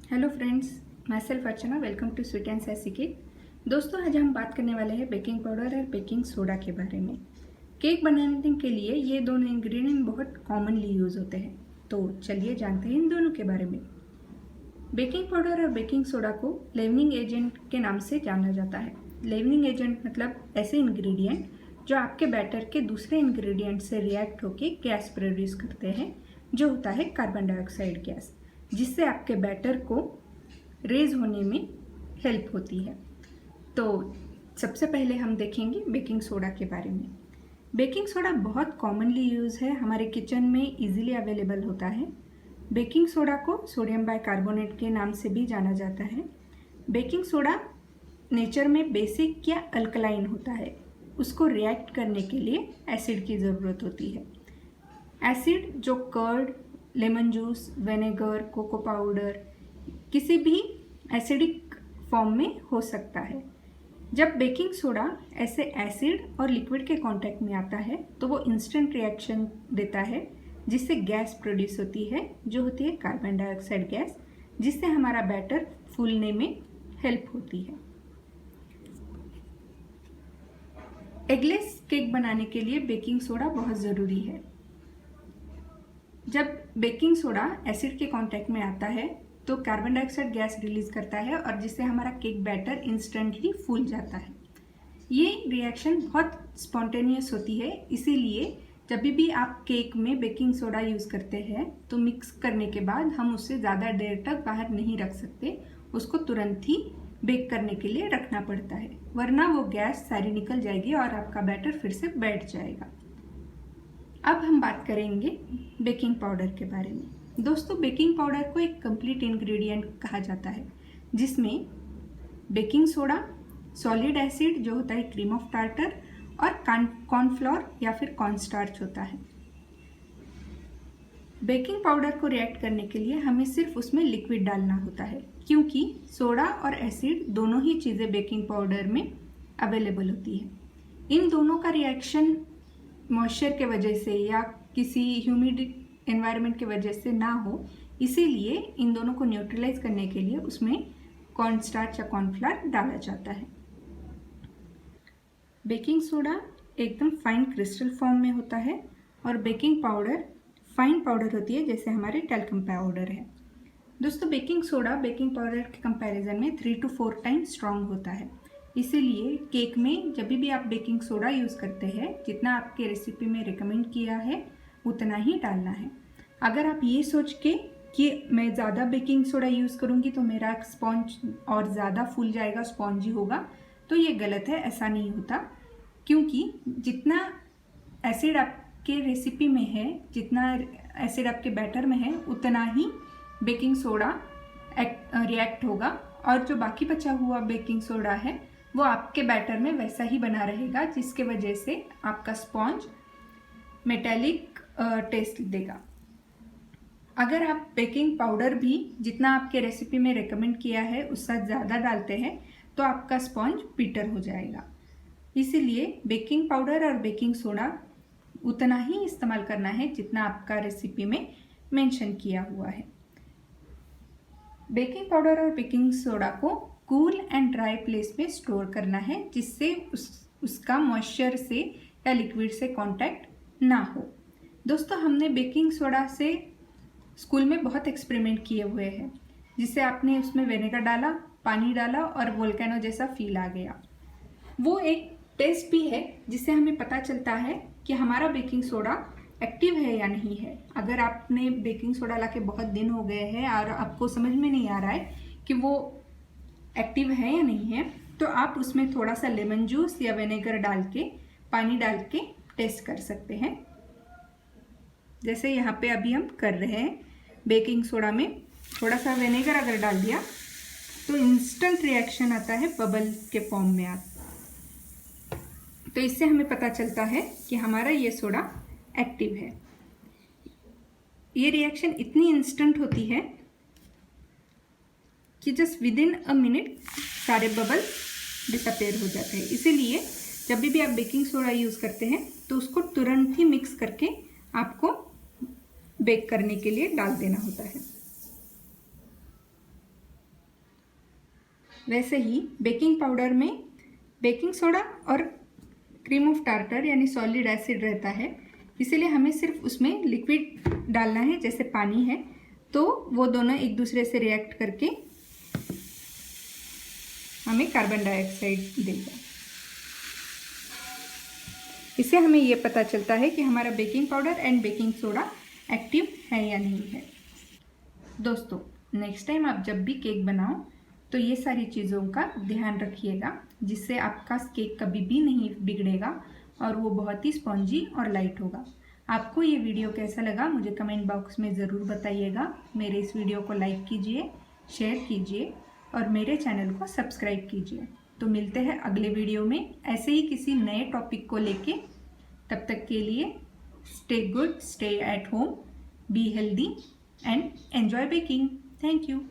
Hello friends, myself Archana. Welcome to sweet and sassy cake. दोस्तों, आज हम बात करने वाले हैं बेकिंग पाउडर और बेकिंग सोडा के बारे में। केक बनाने के लिए ये दोनों इंग्रेडिएंट बहुत कॉमनली यूज़ होते हैं, तो चलिए जानते हैं इन दोनों के बारे में। बेकिंग पाउडर और बेकिंग सोडा को लेवनिंग एजेंट के नाम से जाना जाता है। लेवनिंग एजेंट मतलब ऐसे इंग्रेडिएंट जो आपके बैटर के दूसरे इंग्रेडिएंट से रिएक्ट होकर गैस प्रोड्यूस करते हैं, जो होता है कार्बन डाइऑक्साइड गैस, जिससे आपके बैटर को रेज होने में हेल्प होती है। तो सबसे पहले हम देखेंगे बेकिंग सोडा के बारे में। बेकिंग सोडा बहुत कॉमनली यूज़ है, हमारे किचन में इजीली अवेलेबल होता है। बेकिंग सोडा को सोडियम बाइकार्बोनेट के नाम से भी जाना जाता है। बेकिंग सोडा नेचर में बेसिक या अल्कलाइन होता है, उसको रिएक्ट करने के लिए एसिड की ज़रूरत होती है। एसिड जो curd, lemon juice, vinegar, cocoa powder, किसी भी एसिडिक फॉर्म में हो सकता है। जब बेकिंग सोडा ऐसे एसिड और लिक्विड के कांटेक्ट में आता है तो वो इंस्टेंट रिएक्शन देता है, जिससे गैस प्रोड्यूस होती है, जो होती है कार्बन डाइऑक्साइड गैस, जिससे हमारा बैटर फूलने में हेल्प होती है। एगलेस केक बनाने के लिए बेकिंग सोडा बहुत ज़रूरी है। जब बेकिंग सोडा एसिड के कांटेक्ट में आता है तो कार्बन डाइऑक्साइड गैस रिलीज करता है, और जिससे हमारा केक बैटर इंस्टेंटली फूल जाता है। ये रिएक्शन बहुत स्पॉन्टेनियस होती है, इसीलिए जब भी आप केक में बेकिंग सोडा यूज़ करते हैं तो मिक्स करने के बाद हम उससे ज़्यादा देर तक बाहर नहीं रख सकते, उसको तुरंत ही बेक करने के लिए रखना पड़ता है, वरना वो गैस सारी निकल जाएगी और आपका बैटर फिर से बैठ जाएगा। अब हम बात करेंगे बेकिंग पाउडर के बारे में। दोस्तों, बेकिंग पाउडर को एक कंप्लीट इंग्रेडिएंट कहा जाता है, जिसमें बेकिंग सोडा, सॉलिड एसिड जो होता है क्रीम ऑफ टार्टर, और कॉर्नफ्लोर या फिर कॉर्नस्टार्च होता है। बेकिंग पाउडर को रिएक्ट करने के लिए हमें सिर्फ उसमें लिक्विड डालना होता है, क्योंकि सोडा और एसिड दोनों ही चीज़ें बेकिंग पाउडर में अवेलेबल होती है। इन दोनों का रिएक्शन मॉइस्चर के वजह से या किसी ह्यूमिड एनवायरनमेंट की वजह से ना हो, इसीलिए इन दोनों को न्यूट्रलाइज करने के लिए उसमें कॉर्नस्टार्च या कॉर्नफ्लोर डाला जाता है। बेकिंग सोडा एकदम फाइन क्रिस्टल फॉर्म में होता है और बेकिंग पाउडर फाइन पाउडर होती है, जैसे हमारे टैल्कम पाउडर है। दोस्तों, बेकिंग सोडा बेकिंग पाउडर के कंपैरिजन में 3 to 4 टाइम्स स्ट्रॉन्ग होता है, इसीलिए केक में जब भी आप बेकिंग सोडा यूज़ करते हैं, जितना आपके रेसिपी में रिकमेंड किया है उतना ही डालना है। अगर आप ये सोच के कि मैं ज़्यादा बेकिंग सोडा यूज़ करूँगी तो मेरा स्पॉन्ज और ज़्यादा फूल जाएगा, स्पॉन्जी होगा, तो ये गलत है। ऐसा नहीं होता, क्योंकि जितना एसिड आपके रेसिपी में है, जितना एसिड आपके बैटर में है, उतना ही बेकिंग सोडा रिएक्ट होगा, और जो बाकी बचा हुआ बेकिंग सोडा है वो आपके बैटर में वैसा ही बना रहेगा, जिसके वजह से आपका स्पॉन्ज मेटेलिक टेस्ट देगा। अगर आप बेकिंग पाउडर भी जितना आपके रेसिपी में रेकमेंड किया है उससे ज़्यादा डालते हैं तो आपका स्पॉन्ज बिटर हो जाएगा। इसीलिए बेकिंग पाउडर और बेकिंग सोडा उतना ही इस्तेमाल करना है जितना आपका रेसिपी में मेंशन किया हुआ है। बेकिंग पाउडर और बेकिंग सोडा को कूल एंड ड्राई प्लेस में स्टोर करना है, जिससे उसका मॉइस्चर से या लिक्विड से कांटेक्ट ना हो। दोस्तों, हमने बेकिंग सोडा से स्कूल में बहुत एक्सपेरिमेंट किए हुए हैं, जिससे आपने उसमें विनेगर डाला, पानी डाला और वोल्केनो जैसा फील आ गया। वो एक टेस्ट भी है जिससे हमें पता चलता है कि हमारा बेकिंग सोडा एक्टिव है या नहीं है। अगर आपने बेकिंग सोडा लाके बहुत दिन हो गए हैं और आपको समझ में नहीं आ रहा है कि वो एक्टिव है या नहीं है, तो आप उसमें थोड़ा सा लेमन जूस या विनेगर डाल के, पानी डाल के टेस्ट कर सकते हैं, जैसे यहाँ पे अभी हम कर रहे हैं। बेकिंग सोडा में थोड़ा सा विनेगर अगर डाल दिया तो इंस्टेंट रिएक्शन आता है, बबल के फॉर्म में आता, तो इससे हमें पता चलता है कि हमारा ये सोडा एक्टिव है। ये रिएक्शन इतनी इंस्टेंट होती है कि जस्ट विदिन अ मिनट सारे बबल डिसअपेयर हो जाते हैं। इसीलिए जब भी आप बेकिंग सोडा यूज़ करते हैं तो उसको तुरंत ही मिक्स करके आपको बेक करने के लिए डाल देना होता है। वैसे ही बेकिंग पाउडर में बेकिंग सोडा और क्रीम ऑफ टार्टर यानी सॉलिड एसिड रहता है, इसीलिए हमें सिर्फ उसमें लिक्विड डालना है जैसे पानी है, तो वो दोनों एक दूसरे से रिएक्ट करके हमें कार्बन डाइऑक्साइड देगा। इससे हमें ये पता चलता है कि हमारा baking powder and baking soda active है या नहीं है। दोस्तों, नेक्स्ट टाइम आप जब भी केक बनाओ तो ये सारी चीज़ों का ध्यान रखिएगा, जिससे आपका केक कभी भी नहीं बिगड़ेगा और वो बहुत ही स्पॉन्जी और लाइट होगा। आपको ये वीडियो कैसा लगा मुझे कमेंट बॉक्स में ज़रूर बताइएगा। मेरे इस वीडियो को लाइक कीजिए, शेयर कीजिए और मेरे चैनल को सब्सक्राइब कीजिए। तो मिलते हैं अगले वीडियो में ऐसे ही किसी नए टॉपिक को लेके। तब तक के लिए stay good, stay at home, be healthy and enjoy baking. Thank you.